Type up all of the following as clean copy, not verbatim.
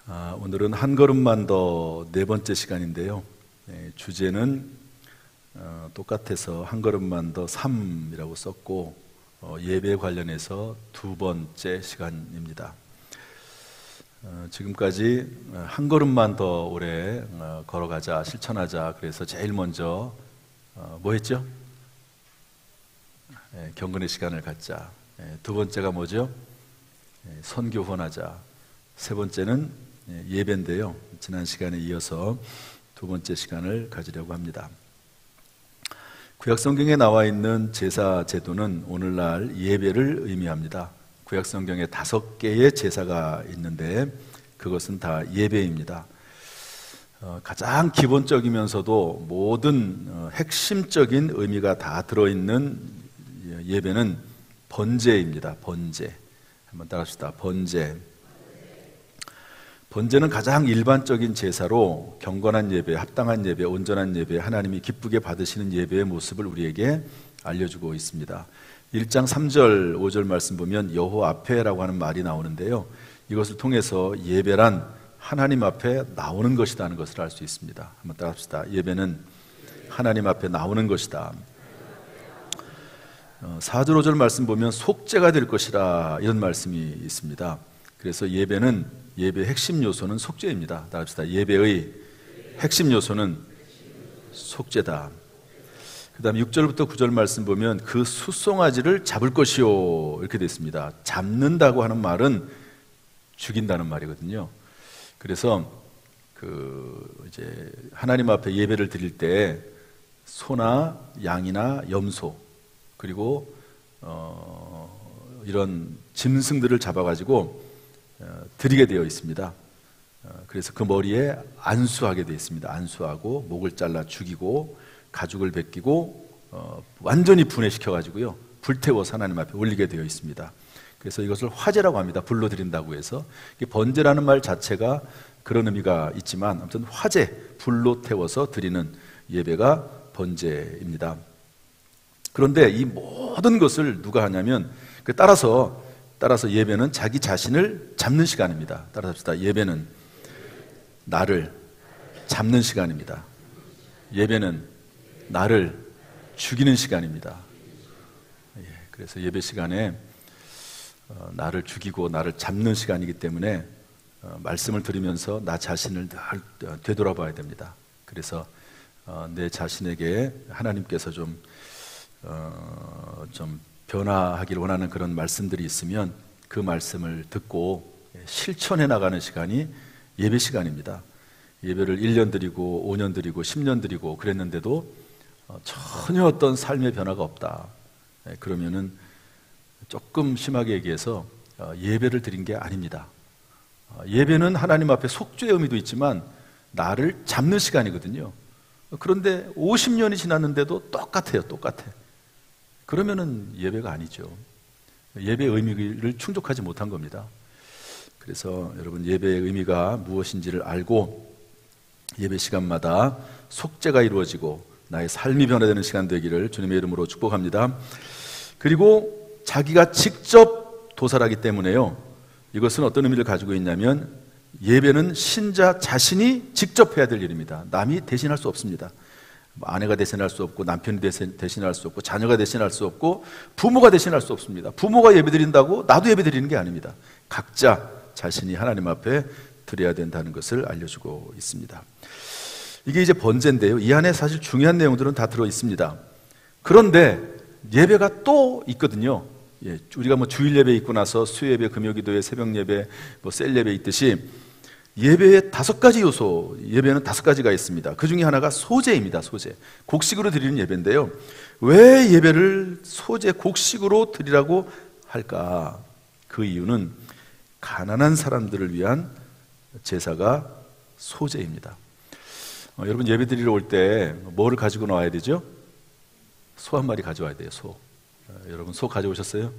오늘은 한 걸음만 더 네 번째 시간인데요. 주제는 똑같아서 한 걸음만 더 3이라고 썼고 예배 관련해서 두 번째 시간입니다. 지금까지 한 걸음만 더 오래 걸어가자, 실천하자. 그래서 제일 먼저 뭐 했죠? 경건의 시간을 갖자. 두 번째가 뭐죠? 선교 후원하자. 세 번째는 예배인데요. 지난 시간에 이어서 두 번째 시간을 가지려고 합니다. 구약성경에 나와 있는 제사 제도는 오늘날 예배를 의미합니다. 구약성경에 5개의 제사가 있는데 그것은 다 예배입니다. 가장 기본적이면서도 모든 핵심적인 의미가 다 들어있는 예배는 번제입니다. 번제. 한번 따라합시다. 번제. 번제는 가장 일반적인 제사로 경건한 예배, 합당한 예배, 온전한 예배, 하나님이 기쁘게 받으시는 예배의 모습을 우리에게 알려주고 있습니다. 1장 3절, 5절 말씀 보면 여호와 앞에라고 하는 말이 나오는데요. 이것을 통해서 예배란 하나님 앞에 나오는 것이라는 것을 알 수 있습니다. 한번 따라합시다. 예배는 하나님 앞에 나오는 것이다. 4절, 5절 말씀 보면 속죄가 될 것이라 이런 말씀이 있습니다. 그래서 예배의 핵심 요소는 속죄입니다. 따라합시다. 예배의 핵심 요소는 속죄다. 그 다음에 6절부터 9절 말씀 보면 그 숫송아지를 잡을 것이요 이렇게 되어 있습니다. 잡는다고 하는 말은 죽인다는 말이거든요. 그래서 이제 하나님 앞에 예배를 드릴 때 소나 양이나 염소 그리고 이런 짐승들을 잡아가지고 드리게 되어 있습니다. 그래서 그 머리에 안수하게 되어 있습니다. 안수하고 목을 잘라 죽이고 가죽을 벗기고 완전히 분해시켜가지고요 불태워서 하나님 앞에 올리게 되어 있습니다. 그래서 이것을 화제라고 합니다. 불로 드린다고 해서. 번제라는 말 자체가 그런 의미가 있지만 아무튼 화제, 불로 태워서 드리는 예배가 번제입니다. 그런데 이 모든 것을 누가 하냐면 따라서 예배는 자기 자신을 잡는 시간입니다. 따라서 합시다. 예배는 나를 잡는 시간입니다. 예배는 나를 죽이는 시간입니다. 그래서 예배 시간에 나를 죽이고 나를 잡는 시간이기 때문에 말씀을 들으면서 나 자신을 늘 되돌아봐야 됩니다. 그래서 내 자신에게 하나님께서 좀 변화하기를 원하는 그런 말씀들이 있으면 그 말씀을 듣고 실천해 나가는 시간이 예배 시간입니다. 예배를 1년 드리고 5년 드리고 10년 드리고 그랬는데도 전혀 어떤 삶의 변화가 없다. 그러면은 조금 심하게 얘기해서 예배를 드린 게 아닙니다. 예배는 하나님 앞에 속죄의 의미도 있지만 나를 잡는 시간이거든요. 그런데 50년이 지났는데도 똑같아. 그러면은 예배가 아니죠. 예배의 의미를 충족하지 못한 겁니다. 그래서 여러분 예배의 의미가 무엇인지를 알고 예배 시간마다 속죄가 이루어지고 나의 삶이 변화되는 시간 되기를 주님의 이름으로 축복합니다. 그리고 자기가 직접 도살하기 때문에요. 이것은 어떤 의미를 가지고 있냐면 예배는 신자 자신이 직접 해야 될 일입니다. 남이 대신할 수 없습니다. 아내가 대신할 수 없고 남편이 대신할 수 없고 자녀가 대신할 수 없고 부모가 대신할 수 없습니다. 부모가 예배드린다고 나도 예배드리는 게 아닙니다. 각자 자신이 하나님 앞에 드려야 된다는 것을 알려주고 있습니다. 이게 이제 번제인데요. 이 안에 사실 중요한 내용들은 다 들어 있습니다. 그런데 예배가 또 있거든요. 우리가 주일 예배 있고 나서 수요예배, 금요기도회, 새벽예배, 셀예배 있듯이 예배의 5가지 요소, 예배는 5가지가 있습니다. 그 중에 하나가 소제입니다. 소제. 곡식으로 드리는 예배인데요. 왜 예배를 소제, 곡식으로 드리라고 할까? 그 이유는 가난한 사람들을 위한 제사가 소제입니다. 여러분 예배 드리러 올 때 뭐를 가지고 나와야 되죠? 소 한 마리 가져와야 돼요. 소. 여러분 소 가져오셨어요?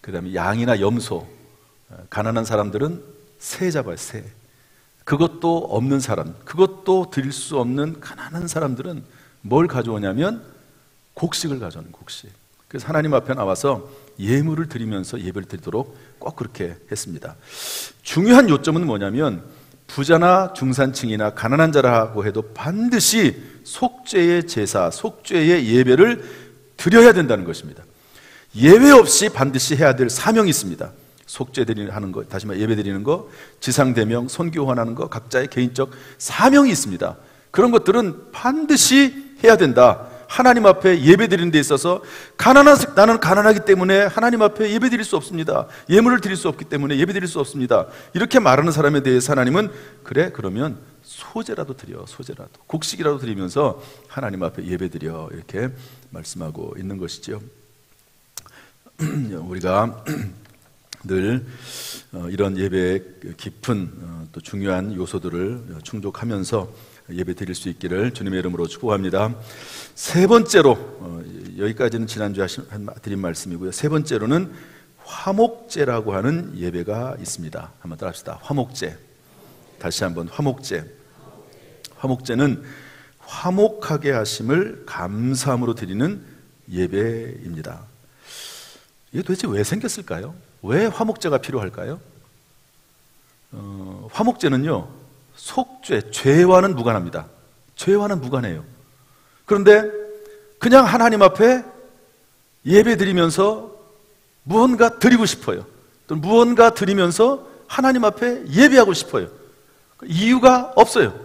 그 다음에 양이나 염소. 가난한 사람들은 새 잡아요. 새. 그것도 없는 사람, 그것도 드릴 수 없는 가난한 사람들은 뭘 가져오냐면 곡식을 가져오는 곡식. 그래서 하나님 앞에 나와서 예물을 드리면서 예배를 드리도록 꼭 그렇게 했습니다. 중요한 요점은 뭐냐면 부자나 중산층이나 가난한 자라고 해도 반드시 속죄의 제사, 속죄의 예배를 드려야 된다는 것입니다. 예외 없이 반드시 해야 될 사명이 있습니다. 속죄 하는 거, 다시 말해 예배 드리는 거, 지상대명, 선교환하는 거, 각자의 개인적 사명이 있습니다. 그런 것들은 반드시 해야 된다. 하나님 앞에 예배 드리는 데 있어서 나는 가난하기 때문에 하나님 앞에 예배 드릴 수 없습니다. 예물을 드릴 수 없기 때문에 예배 드릴 수 없습니다. 이렇게 말하는 사람에 대해서 하나님은 그래? 그러면 소제라도 드려, 소제라도 곡식이라도 드리면서 하나님 앞에 예배 드려, 이렇게 말씀하고 있는 것이죠. 우리가 늘 이런 예배의 깊은 또 중요한 요소들을 충족하면서 예배 드릴 수 있기를 주님의 이름으로 축복합니다. 세 번째로, 여기까지는 지난주에 드린 말씀이고요. 세 번째로는 화목제라고 하는 예배가 있습니다. 한번 따라합시다. 화목제. 다시 한번 화목제. 화목제는 화목하게 하심을 감사함으로 드리는 예배입니다. 이게 도대체 왜 생겼을까요? 왜 화목제가 필요할까요? 화목제는요, 속죄, 죄와는 무관합니다. 죄와는 무관해요. 그런데 그냥 하나님 앞에 예배 드리면서 무언가 드리고 싶어요. 또 무언가 드리면서 하나님 앞에 예배하고 싶어요. 이유가 없어요.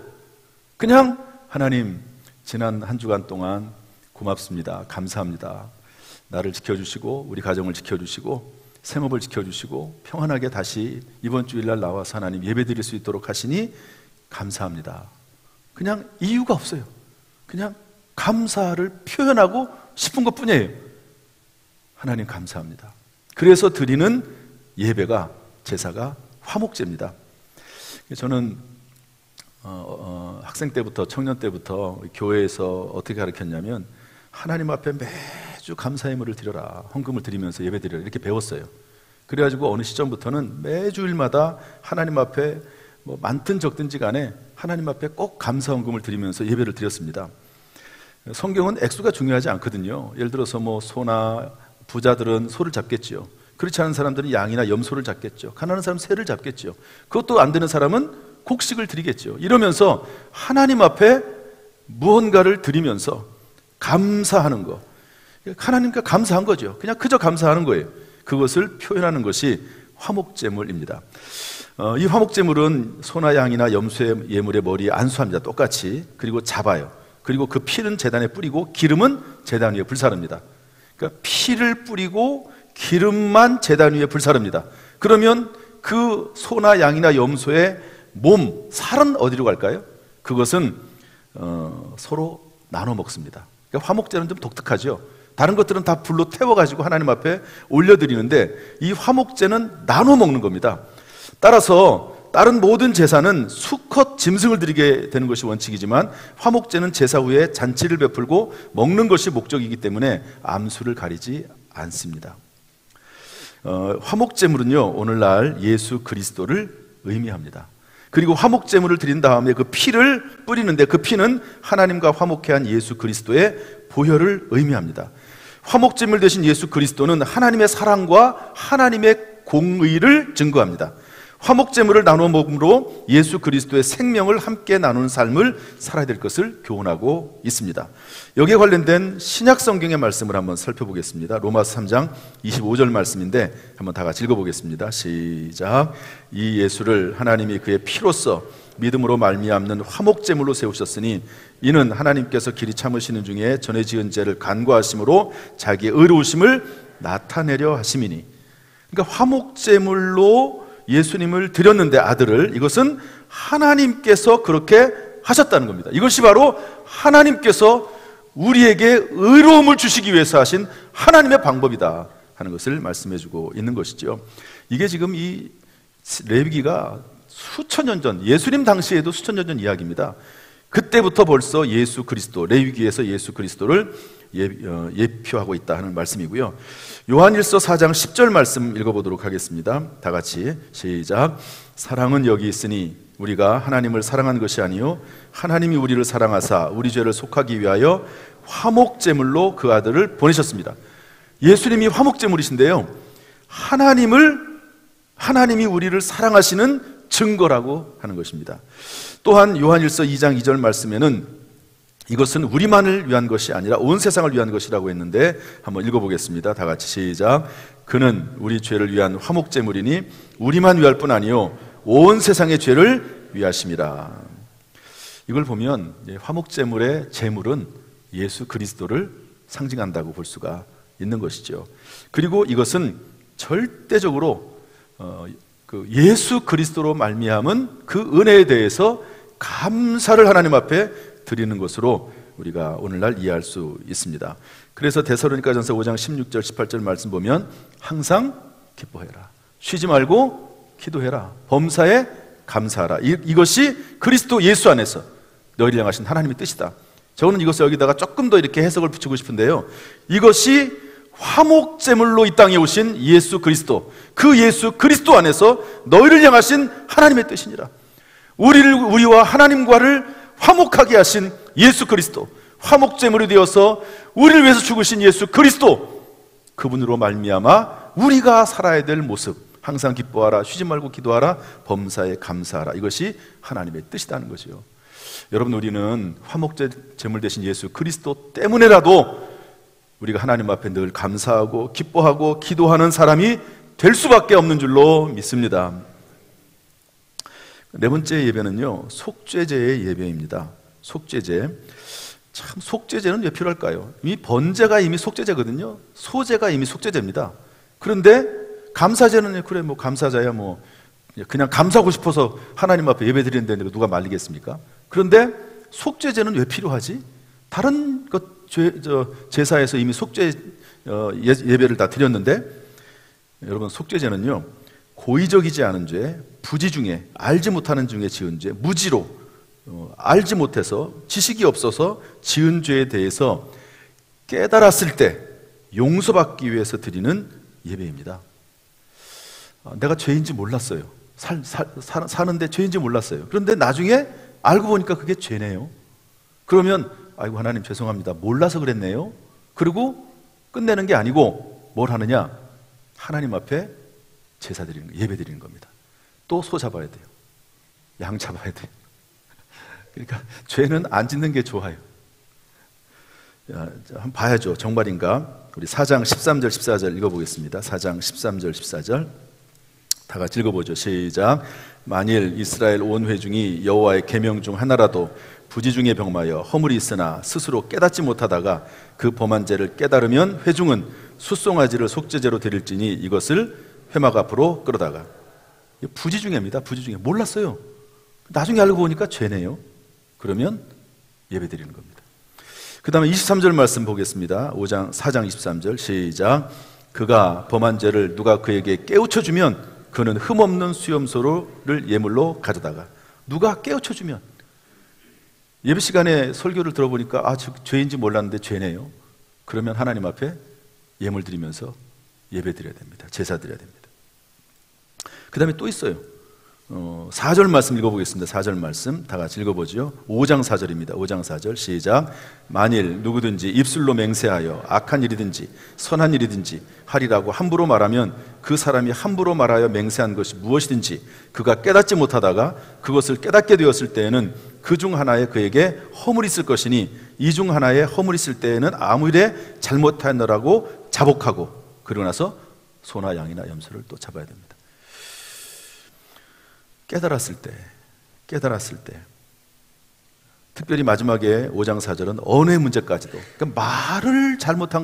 그냥 하나님, 지난 한 주간 동안 고맙습니다. 감사합니다. 나를 지켜주시고 우리 가정을 지켜주시고 생업을 지켜주시고 평안하게 다시 이번 주일날 나와서 하나님 예배 드릴 수 있도록 하시니 감사합니다. 그냥 이유가 없어요. 그냥 감사를 표현하고 싶은 것뿐이에요. 하나님 감사합니다. 그래서 드리는 예배가, 제사가 화목제입니다. 저는 학생 때부터, 청년 때부터 교회에서 어떻게 가르쳤냐면 하나님 앞에 매주 감사의 예물을 드려라, 헌금을 드리면서 예배 드려라, 이렇게 배웠어요. 그래가지고 어느 시점부터는 매주일마다 하나님 앞에 뭐 많든 적든지 간에 하나님 앞에 꼭 감사 헌금을 드리면서 예배를 드렸습니다. 성경은 액수가 중요하지 않거든요. 예를 들어서 뭐 소나 부자들은 소를 잡겠지요. 그렇지 않은 사람들은 양이나 염소를 잡겠죠. 가난한 사람은 새를 잡겠죠. 그것도 안 되는 사람은 곡식을 드리겠죠. 이러면서 하나님 앞에 무언가를 드리면서 감사하는 거, 하나님께 감사한 거죠. 그냥 그저 감사하는 거예요. 그것을 표현하는 것이 화목제물입니다. 이 화목제물은 소나 양이나 염소의 예물의 머리에 안수합니다. 똑같이. 그리고 잡아요. 그리고 그 피는 제단에 뿌리고 기름은 제단 위에 불사릅니다. 그러니까 피를 뿌리고 기름만 제단 위에 불사릅니다. 그러면 그 소나 양이나 염소의 몸, 살은 어디로 갈까요? 그것은 서로 나눠 먹습니다. 그러니까 화목제는 좀 독특하죠. 다른 것들은 다 불로 태워가지고 하나님 앞에 올려드리는데 이 화목제는 나눠 먹는 겁니다. 따라서 다른 모든 제사는 수컷 짐승을 드리게 되는 것이 원칙이지만 화목제는 제사 후에 잔치를 베풀고 먹는 것이 목적이기 때문에 암수를 가리지 않습니다. 화목제물은요, 오늘날 예수 그리스도를 의미합니다. 그리고 화목제물을 드린 다음에 그 피를 뿌리는데 그 피는 하나님과 화목해 한 예수 그리스도의 보혈을 의미합니다. 화목제물 되신 예수 그리스도는 하나님의 사랑과 하나님의 공의를 증거합니다. 화목제물을 나누어 먹음으로 예수 그리스도의 생명을 함께 나누는 삶을 살아야 될 것을 교훈하고 있습니다. 여기에 관련된 신약 성경의 말씀을 한번 살펴보겠습니다. 로마서 3장 25절 말씀인데 한번 다 같이 읽어보겠습니다. 시작. 이 예수를 하나님이 그의 피로써 믿음으로 말미암는 화목제물로 세우셨으니 이는 하나님께서 길이 참으시는 중에 전에 지은 죄를 간과하심으로 자기의 의로우심을 나타내려 하심이니. 그러니까 화목제물로 예수님을 드렸는데, 아들을, 이것은 하나님께서 그렇게 하셨다는 겁니다. 이것이 바로 하나님께서 우리에게 의로움을 주시기 위해서 하신 하나님의 방법이다 하는 것을 말씀해 주고 있는 것이죠. 이게 지금 이 레위기가 수천 년 전, 예수님 당시에도 수천 년 전 이야기입니다. 그때부터 벌써 예수 그리스도, 레위기에서 예수 그리스도를 예표하고 있다 하는 말씀이고요. 요한일서 4장 10절 말씀 읽어보도록 하겠습니다. 다 같이 시작. 사랑은 여기 있으니 우리가 하나님을 사랑한 것이 아니요 하나님이 우리를 사랑하사 우리 죄를 속하기 위하여 화목제물로 그 아들을 보내셨습니다. 예수님이 화목제물이신데요, 하나님이 우리를 사랑하시는 증거라고 하는 것입니다. 또한 요한일서 2장 2절 말씀에는 이것은 우리만을 위한 것이 아니라 온 세상을 위한 것이라고 했는데, 한번 읽어보겠습니다. 다 같이 시작. 그는 우리 죄를 위한 화목제물이니 우리만 위할 뿐 아니요 온 세상의 죄를 위하심이라. 이걸 보면 화목제물의 제물은 예수 그리스도를 상징한다고 볼 수가 있는 것이죠. 그리고 이것은 절대적으로 그 예수 그리스도로 말미암은 그 은혜에 대해서 감사를 하나님 앞에 드리는 것으로 우리가 오늘날 이해할 수 있습니다. 그래서 데살로니가전서 5장 16절 18절 말씀 보면 항상 기뻐해라, 쉬지 말고 기도해라, 범사에 감사하라. 이것이 그리스도 예수 안에서 너희를 향하신 하나님의 뜻이다. 저는 이것을 여기다가 조금 더 이렇게 해석을 붙이고 싶은데요, 이것이 화목제물로 이 땅에 오신 예수 그리스도, 그 예수 그리스도 안에서 너희를 향하신 하나님의 뜻이니라. 우리와 하나님과를 화목하게 하신 예수 그리스도, 화목제물이 되어서 우리를 위해서 죽으신 예수 그리스도, 그분으로 말미암아 우리가 살아야 될 모습, 항상 기뻐하라, 쉬지 말고 기도하라, 범사에 감사하라, 이것이 하나님의 뜻이라는 거죠. 여러분, 우리는 화목제물 되신 예수 그리스도 때문에라도 우리가 하나님 앞에 늘 감사하고 기뻐하고 기도하는 사람이 될 수밖에 없는 줄로 믿습니다. 네 번째 예배는요, 속죄제의 예배입니다. 속죄제. 참, 속죄제는 왜 필요할까요? 이미 번제가 이미 속죄제거든요. 소제가 이미 속죄제입니다. 그런데 감사제는 그래 뭐 감사자야 뭐 그냥 감사하고 싶어서 하나님 앞에 예배 드리는데 누가 말리겠습니까? 그런데 속죄제는 왜 필요하지? 다른 것 제사에서 이미 속죄 예배를 다 드렸는데, 여러분, 속죄제는요, 고의적이지 않은 죄, 부지 중에 알지 못하는 중에 지은 죄, 무지로 알지 못해서 지식이 없어서 지은 죄에 대해서 깨달았을 때 용서받기 위해서 드리는 예배입니다. 내가 죄인지 몰랐어요. 사는데 죄인지 몰랐어요. 그런데 나중에 알고 보니까 그게 죄네요. 그러면 아이고 하나님 죄송합니다, 몰라서 그랬네요. 그리고 끝내는 게 아니고 뭘 하느냐? 하나님 앞에 제사 드리는 거, 예배 드리는 겁니다. 또 소 잡아야 돼요. 양 잡아야 돼요. 그러니까 죄는 안 짓는 게 좋아요. 한번 봐야죠. 정말인가? 우리 4장 13절 14절 읽어보겠습니다. 4장 13절 14절 다 같이 읽어보죠. 시작. 만일 이스라엘 온 회중이 여호와의 계명 중 하나라도 부지 중에 병마여 허물이 있으나 스스로 깨닫지 못하다가 그 범한 죄를 깨달으면 회중은 숫송아지를 속죄제로 드릴지니 이것을 회막 앞으로 끌어다가. 부지 중에입니다. 부지 중에 몰랐어요. 나중에 알고 보니까 죄네요. 그러면 예배 드리는 겁니다. 그 다음에 23절 말씀 보겠습니다. 4장 23절 시작. 그가 범한 죄를 누가 그에게 깨우쳐주면 그는 흠없는 수염소를 예물로 가져다가. 누가 깨우쳐주면. 예배 시간에 설교를 들어보니까 죄인지 몰랐는데 죄네요. 그러면 하나님 앞에 예물 드리면서 예배 드려야 됩니다. 제사 드려야 됩니다. 그 다음에 또 있어요. 4절 말씀 읽어보겠습니다. 4절 말씀 다 같이 읽어보죠. 5장 4절입니다. 5장 4절 시작. 만일 누구든지 입술로 맹세하여 악한 일이든지 선한 일이든지 하리라고 함부로 말하면 그 사람이 함부로 말하여 맹세한 것이 무엇이든지 그가 깨닫지 못하다가 그것을 깨닫게 되었을 때에는 그 중 하나에 그에게 허물이 있을 것이니 이 중 하나에 허물이 있을 때에는 아무 일에 잘못하였노라고 자복하고 그러고 나서 소나 양이나 염소를 또 잡아야 됩니다. 깨달았을 때 특별히 마지막에 5장 4절은 언어의 문제까지도, 그러니까 말을 잘못하는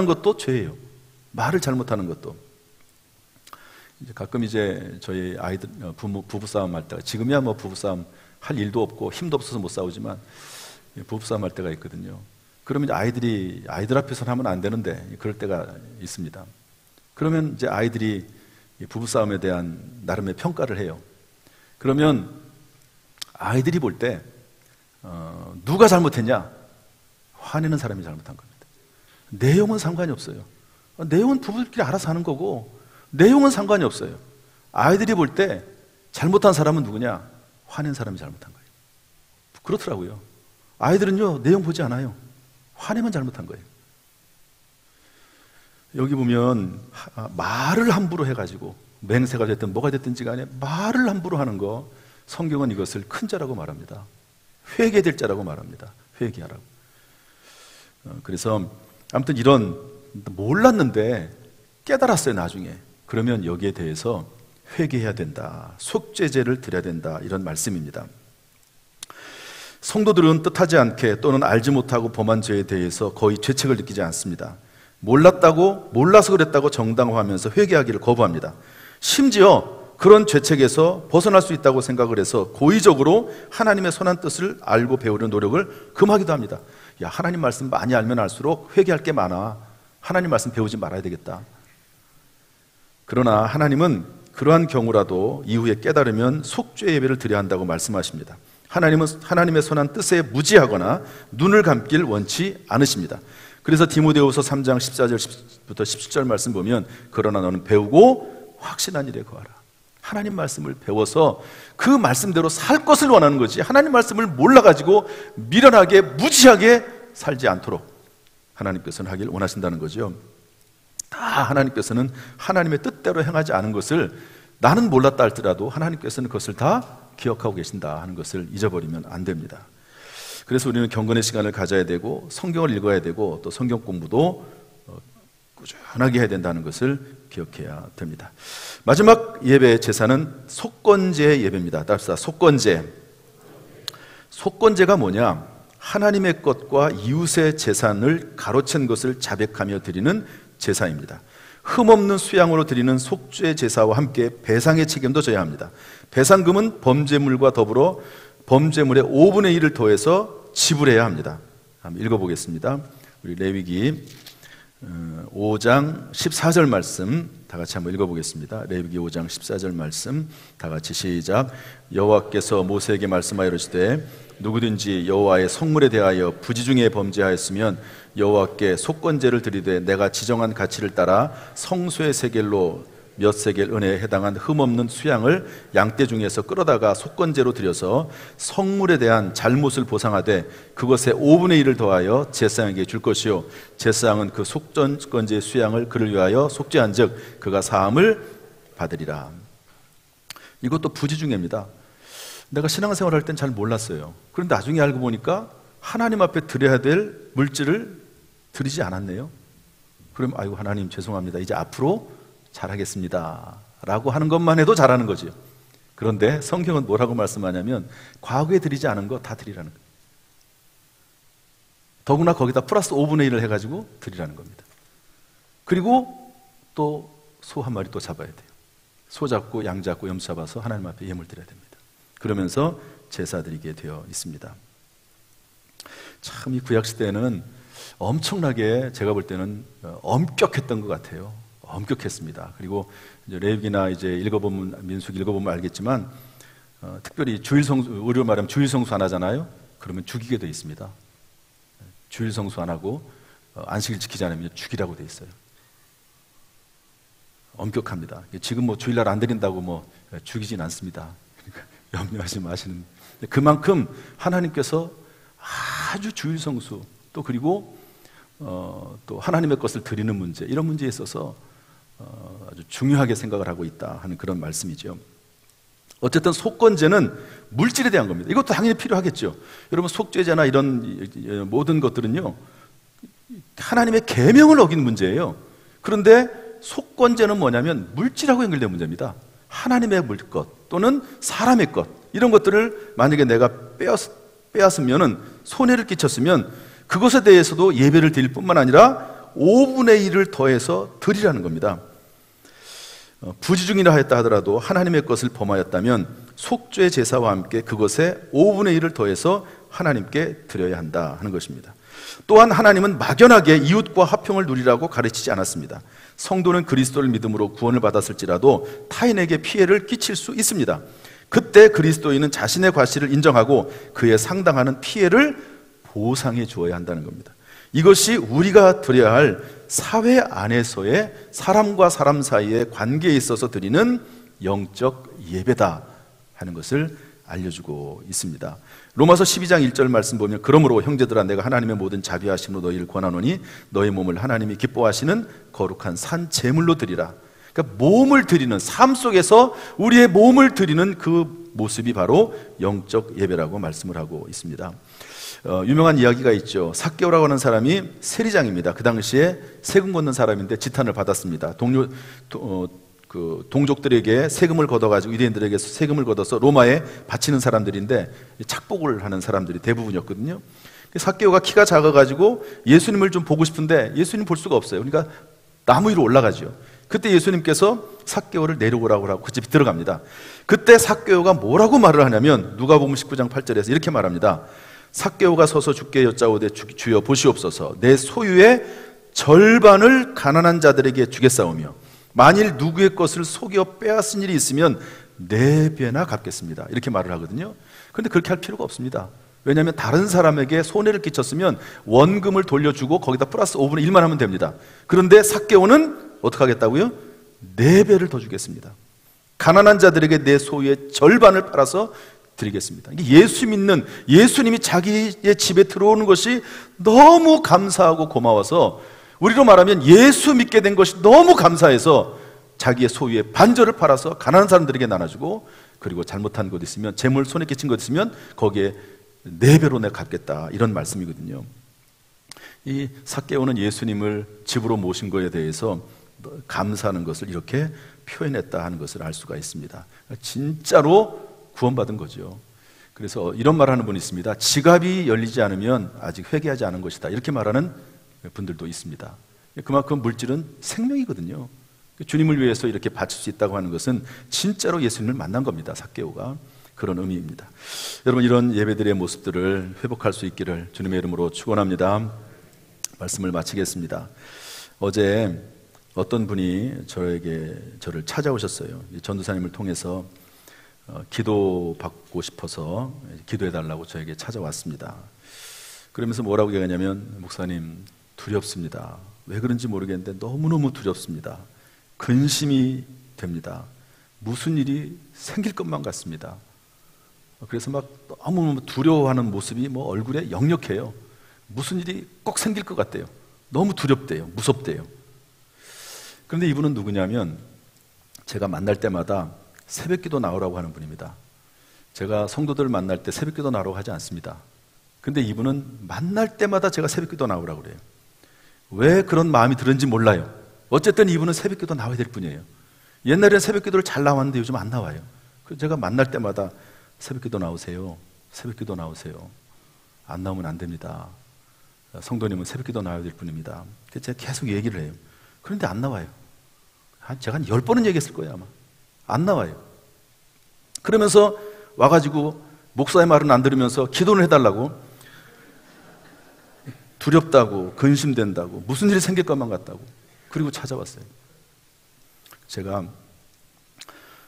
것도 죄예요. 말을 잘못하는 것도. 이제 가끔 이제 저희 아이들 부부싸움 할 때가, 지금이야 뭐 부부싸움 할 일도 없고 힘도 없어서 못 싸우지만 부부싸움 할 때가 있거든요. 그러면 이제 아이들 앞에서는 하면 안 되는데 그럴 때가 있습니다. 그러면 이제 아이들이 부부싸움에 대한 나름의 평가를 해요. 그러면 아이들이 볼 때 누가 잘못했냐? 화내는 사람이 잘못한 겁니다. 내용은 상관이 없어요. 내용은 부부들끼리 알아서 하는 거고 내용은 상관이 없어요. 아이들이 볼 때 잘못한 사람은 누구냐? 화낸 사람이 잘못한 거예요. 그렇더라고요. 아이들은요 내용 보지 않아요. 화내면 잘못한 거예요. 여기 보면 말을 함부로 해가지고 맹세가 됐든 뭐가 됐든지 간에 말을 함부로 하는 거, 성경은 이것을 큰 자라고 말합니다. 회개될 자라고 말합니다. 회개하라고. 그래서 아무튼 이런, 몰랐는데 깨달았어요 나중에. 그러면 여기에 대해서 회개해야 된다, 속죄제를 드려야 된다, 이런 말씀입니다. 성도들은 뜻하지 않게 또는 알지 못하고 범한 죄에 대해서 거의 죄책을 느끼지 않습니다. 몰라서 그랬다고 정당화하면서 회개하기를 거부합니다. 심지어 그런 죄책에서 벗어날 수 있다고 생각을 해서 고의적으로 하나님의 선한 뜻을 알고 배우려는 노력을 금하기도 합니다. 야, 하나님 말씀 많이 알면 알수록 회개할 게 많아. 하나님 말씀 배우지 말아야 되겠다. 그러나 하나님은 그러한 경우라도 이후에 깨달으면 속죄 예배를 드려야 한다고 말씀하십니다. 하나님은 하나님의 선한 뜻에 무지하거나 눈을 감길 원치 않으십니다. 그래서 디모데후서 3장 14절부터 17절 말씀 보면, 그러나 너는 배우고 확신한 일에 거하라. 하나님 말씀을 배워서 그 말씀대로 살 것을 원하는 거지, 하나님 말씀을 몰라가지고 미련하게 무지하게 살지 않도록 하나님께서는 하길 원하신다는 거죠. 다 하나님께서는 하나님의 뜻대로 행하지 않은 것을 나는 몰랐다 할지라도 하나님께서는 그것을 다 기억하고 계신다 하는 것을 잊어버리면 안 됩니다. 그래서 우리는 경건의 시간을 가져야 되고 성경을 읽어야 되고 또 성경 공부도 꾸준하게 해야 된다는 것을 기억해야 됩니다. 마지막 예배의 제사는 속건제 예배입니다. 답시다. 속건제. 속건제가 뭐냐? 하나님의 것과 이웃의 재산을 가로챈 것을 자백하며 드리는 제사입니다. 흠없는 수양으로 드리는 속죄 제사와 함께 배상의 책임도 져야 합니다. 배상금은 범죄물과 더불어 범죄물의 5분의 1을 더해서 지불해야 합니다. 한번 읽어보겠습니다. 우리 레위기 5장 14절 말씀 다 같이 한번 읽어보겠습니다. 레위기 5장 14절 말씀 다 같이 시작. 여호와께서 모세에게 말씀하여 이르시되 누구든지 여호와의 성물에 대하여 부지중에 범죄하였으면 여호와께 속건제를 드리되 내가 지정한 가치를 따라 성소의 세겔로 몇 세겔 은혜에 해당한 흠없는 수양을 양떼 중에서 끌어다가 속건제로 드려서 성물에 대한 잘못을 보상하되 그것의 5분의 1을 더하여 제사장에게 줄 것이요 제사장은 그 속건제의 수양을 그를 위하여 속죄한 즉 그가 사함을 받으리라. 이것도 부지중입니다. 내가 신앙생활 할 땐 잘 몰랐어요. 그런데 나중에 알고 보니까 하나님 앞에 드려야 될 물질을 드리지 않았네요. 그럼 아이고 하나님 죄송합니다. 이제 앞으로 잘하겠습니다 라고 하는 것만 해도 잘하는 거죠. 그런데 성경은 뭐라고 말씀하냐면 과거에 드리지 않은 거 다 드리라는 거예요. 더구나 거기다 플러스 5분의 1을 해가지고 드리라는 겁니다. 그리고 또 소 한 마리 또 잡아야 돼요. 소 잡고 양 잡고 염소 잡아서 하나님 앞에 예물 드려야 됩니다. 그러면서 제사 드리게 되어 있습니다. 참 이 구약시대에는 엄청나게 제가 볼 때는 엄격했던 것 같아요. 엄격했습니다. 그리고 이제 레위기나 이제 읽어보면 민수기 읽어보면 알겠지만 특별히 주일성수, 우리로 말하면 주일성수 안 하잖아요. 그러면 죽이게 돼 있습니다. 주일성수 안 하고 안식일 지키지 않으면 죽이라고 돼 있어요. 엄격합니다. 지금 뭐 주일날 안 드린다고 뭐 죽이진 않습니다. 그러니까 염려하지 마시는. 그만큼 하나님께서 아주 주일성수 또 그리고 또 하나님의 것을 드리는 문제, 이런 문제에 있어서 아주 중요하게 생각을 하고 있다 하는 그런 말씀이죠. 어쨌든 속건제는 물질에 대한 겁니다. 이것도 당연히 필요하겠죠. 여러분 속죄제나 이런 모든 것들은요 하나님의 계명을 어긴 문제예요. 그런데 속건제는 뭐냐면 물질하고 연결된 문제입니다. 하나님의 물것 또는 사람의 것, 이런 것들을 만약에 내가 빼앗으면 손해를 끼쳤으면 그것에 대해서도 예배를 드릴 뿐만 아니라 5분의 1을 더해서 드리라는 겁니다. 부지중이라 했다 하더라도 하나님의 것을 범하였다면 속죄 제사와 함께 그것에 5분의 1을 더해서 하나님께 드려야 한다 하는 것입니다. 또한 하나님은 막연하게 이웃과 화평을 누리라고 가르치지 않았습니다. 성도는 그리스도를 믿음으로 구원을 받았을지라도 타인에게 피해를 끼칠 수 있습니다. 그때 그리스도인은 자신의 과실을 인정하고 그에 상당하는 피해를 보상해 주어야 한다는 겁니다. 이것이 우리가 드려야 할 사회 안에서의 사람과 사람 사이의 관계에 있어서 드리는 영적 예배다 하는 것을 알려주고 있습니다. 로마서 12장 1절 말씀 보면 그러므로 형제들아 내가 하나님의 모든 자비하심으로 너희를 권하노니 너희 몸을 하나님이 기뻐하시는 거룩한 산 제물로 드리라. 그러니까 몸을 드리는, 삶 속에서 우리의 몸을 드리는 그 모습이 바로 영적 예배라고 말씀을 하고 있습니다. 유명한 이야기가 있죠. 삭개오라고 하는 사람이 세리장입니다. 그 당시에 세금 걷는 사람인데 지탄을 받았습니다. 동족들에게 세금을 걷어가지고 유대인들에게 세금을 걷어서 로마에 바치는 사람들인데 착복을 하는 사람들이 대부분이었거든요. 삭개오가 키가 작아가지고 예수님을 좀 보고 싶은데 예수님 볼 수가 없어요. 그러니까 나무 위로 올라가죠. 그때 예수님께서 삭개오를 내려오라고 하고 그 집에 들어갑니다. 그때 삭개오가 뭐라고 말을 하냐면 누가복음 19장 8절에서 이렇게 말합니다. 삭개오가 서서 주께 여짜오되 주여 보시옵소서 내 소유의 절반을 가난한 자들에게 주겠사오며 만일 누구의 것을 속여 빼앗은 일이 있으면 4배나 갚겠습니다. 이렇게 말을 하거든요. 그런데 그렇게 할 필요가 없습니다. 왜냐하면 다른 사람에게 손해를 끼쳤으면 원금을 돌려주고 거기다 플러스 5분의 1만 하면 됩니다. 그런데 삭개오는 어떻게 하겠다고요? 4배를 더 주겠습니다. 가난한 자들에게 내 소유의 절반을 팔아서 드리겠습니다. 예수 믿는, 예수님이 자기의 집에 들어오는 것이 너무 감사하고 고마워서, 우리로 말하면 예수 믿게 된 것이 너무 감사해서 자기의 소유의 반절을 팔아서 가난한 사람들에게 나눠주고, 그리고 잘못한 것 있으면, 재물 손에 끼친 것 있으면 거기에 4배로 내가 갚겠다, 이런 말씀이거든요. 이 삭개오는 예수님을 집으로 모신 것에 대해서 감사하는 것을 이렇게 표현했다 하는 것을 알 수가 있습니다. 진짜로 구원받은 거죠. 그래서 이런 말 하는 분이 있습니다. 지갑이 열리지 않으면 아직 회개하지 않은 것이다, 이렇게 말하는 분들도 있습니다. 그만큼 물질은 생명이거든요. 주님을 위해서 이렇게 바칠 수 있다고 하는 것은 진짜로 예수님을 만난 겁니다. 삭개오가. 그런 의미입니다. 여러분, 이런 예배들의 모습들을 회복할 수 있기를 주님의 이름으로 축원합니다. 말씀을 마치겠습니다. 어제 어떤 분이 저를 찾아오셨어요. 전도사님을 통해서 기도받고 싶어서 기도해달라고 저에게 찾아왔습니다. 그러면서 뭐라고 얘기하냐면, 목사님 두렵습니다. 왜 그런지 모르겠는데 너무너무 두렵습니다. 근심이 됩니다. 무슨 일이 생길 것만 같습니다. 그래서 막 너무 두려워하는 모습이 얼굴에 역력해요. 무슨 일이 꼭 생길 것 같대요. 너무 두렵대요. 무섭대요. 그런데 이분은 누구냐면, 제가 만날 때마다 새벽기도 나오라고 하는 분입니다. 제가 성도들을 만날 때 새벽기도 나오라고 하지 않습니다. 근데 이분은 만날 때마다 제가 새벽기도 나오라고 그래요. 왜 그런 마음이 들은지 몰라요. 어쨌든 이분은 새벽기도 나와야 될 분이에요. 옛날에는 새벽기도를 잘 나왔는데 요즘 안 나와요. 그래서 제가 만날 때마다 새벽기도 나오세요. 새벽기도 나오세요. 안 나오면 안 됩니다. 성도님은 새벽기도 나와야 될 분입니다. 그래서 제가 계속 얘기를 해요. 그런데 안 나와요. 제가 한 10번은 얘기했을 거예요, 아마. 안 나와요. 그러면서 와가지고 목사의 말은 안 들으면서 기도를 해달라고, 두렵다고, 근심된다고, 무슨 일이 생길 것만 같다고, 그리고 찾아왔어요. 제가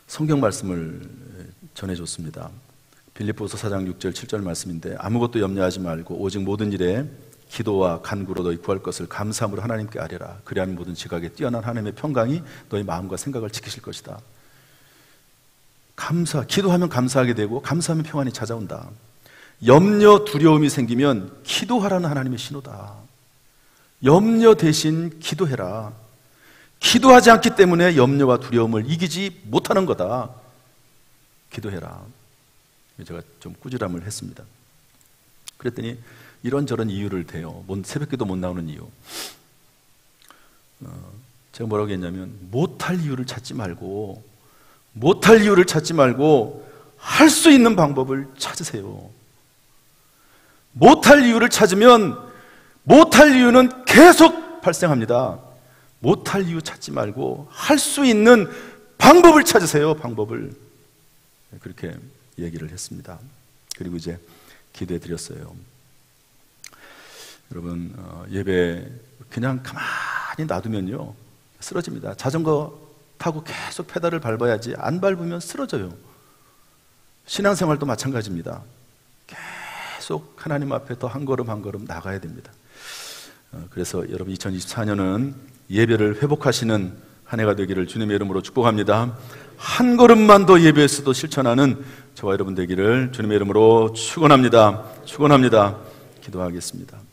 성경 말씀을 전해줬습니다. 빌립보서 4장 6절 7절 말씀인데, 아무것도 염려하지 말고 오직 모든 일에 기도와 간구로 너희 구할 것을 감사함으로 하나님께 아뢰라. 그리하면 모든 지각에 뛰어난 하나님의 평강이 너희 마음과 생각을 지키실 것이다. 기도하면 감사하게 되고, 감사하면 평안이 찾아온다. 염려, 두려움이 생기면 기도하라는 하나님의 신호다. 염려 대신 기도해라. 기도하지 않기 때문에 염려와 두려움을 이기지 못하는 거다. 기도해라. 제가 좀 꾸지람을 했습니다. 그랬더니 이런저런 이유를 대요. 새벽기도 못 나오는 이유. 제가 뭐라고 했냐면, 못할 이유를 찾지 말고 할 수 있는 방법을 찾으세요. 못할 이유를 찾으면 못할 이유는 계속 발생합니다. 못할 이유 찾지 말고 할 수 있는 방법을 찾으세요. 방법을. 그렇게 얘기를 했습니다. 그리고 이제 기도해 드렸어요. 여러분, 예배 그냥 가만히 놔두면요, 쓰러집니다. 자전거 타고 계속 페달을 밟아야지, 안 밟으면 쓰러져요. 신앙생활도 마찬가지입니다. 계속 하나님 앞에 더 한 걸음 한 걸음 나가야 됩니다. 그래서 여러분, 2024년은 예배를 회복하시는 한 해가 되기를 주님의 이름으로 축복합니다. 한 걸음만 더 예배에서도 실천하는 저와 여러분 되기를 주님의 이름으로 축원합니다. 축원합니다. 기도하겠습니다.